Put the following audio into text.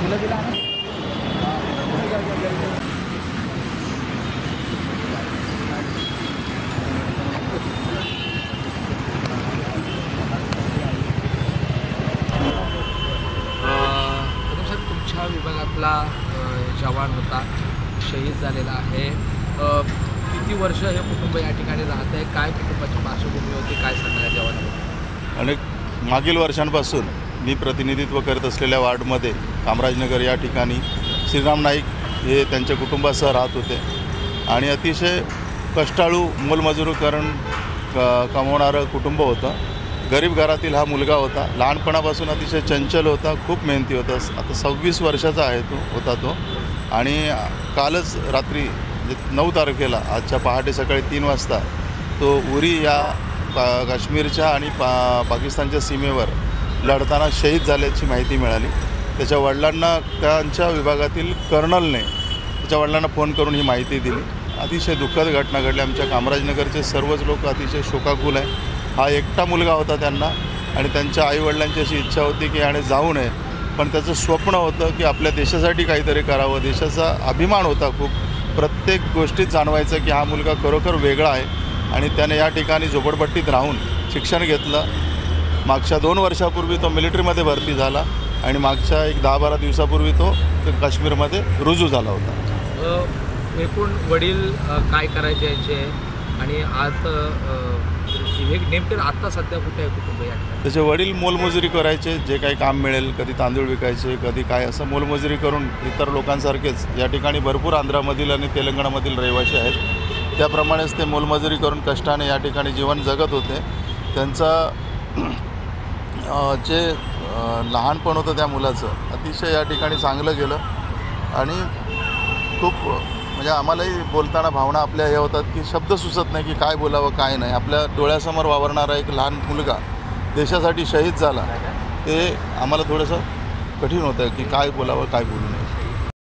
तुमच्या विभागातला जवान होता, शहीद झालेला आहे. किती वर्ष हे कुटुंब या ठिकाणी राहत आहे, काय कुटुंबाची पार्श्वभूमी होती, काय सांगणार जवान? आणि मागील वर्षांपासून मी प्रतिनिधित्व करत असलेल्या वार्डमध्ये कामराजनगर या ठिकाणी श्रीराम नाईक हे त्यांच्या कुटुंबासह राहत होते आणि अतिशय कष्टाळू मोलमजुरी करून कमवणारं कुटुंब होतं. गरीब घरातील हा मुलगा होता. लहानपणापासून अतिशय चंचल होता, खूप मेहनती होता. आता 26 वर्षाचा आहे तो आणि कालच रात्री 9 तारखेला आजच्या पहाटे सकाळी 3 वाजता तो उरी या काश्मीरच्या आणि पाकिस्तानच्या सीमेवर लढताना शहीद झाल्याची माहिती मिळाली. त्याच्या वडिलांना त्यांच्या विभागातील कर्नलने त्याच्या वडिलांना फोन करून ही माहिती दिली. अतिशय दुःखद घटना घडली. आमच्या कामराजनगरचे सर्वच लोक अतिशय शोकाकुल आहे. हा एकटा मुलगा होता त्यांना आणि त्यांच्या आईवडिलांची अशी इच्छा होती की याने जाऊ नये, पण त्याचं स्वप्न होतं की आपल्या देशासाठी काहीतरी करावं. देशाचा अभिमान होता खूप. प्रत्येक गोष्टीत जाणवायचं की हा मुलगा खरोखर वेगळा आहे आणि त्याने या ठिकाणी झोपडपट्टीत राहून शिक्षण घेतलं. मागच्या 2 वर्षापूर्वी तो मिलिटरीमध्ये भरती झाला आणि मागच्या एक 10-12 दिवसापूर्वी तो काश्मीरमध्ये रुजू झाला होता. एकूण वडील काय करायचे याचे आणि आज हे नेमके आत्ता सध्या कुठे आहे कुटुंब? त्याचे वडील मोलमजुरी करायचे, जे काही काम मिळेल, कधी तांदूळ विकायचे, कधी काय, असं मोलमजुरी करून इतर लोकांसारखेच या ठिकाणी भरपूर आंध्रामधील आणि तेलंगणामधील रहिवासी आहेत. त्याप्रमाणेच ते मोलमजुरी करून कष्टाने या ठिकाणी जीवन जगत होते. त्यांचा जे लहानपण होतं त्या मुलाचं अतिशय या ठिकाणी चांगलं गेलं आणि खूप म्हणजे आम्हालाही बोलताना भावना आपल्या हे होतात की शब्द सुचत नाही की काय बोलावं काय नाही. आपल्या डोळ्यासमोर वावरणारा एक लहान मुलगा देशासाठी शहीद झाला, ते आम्हाला थोडंसं कठीण होतं की काय बोलावं काय बोलू नये.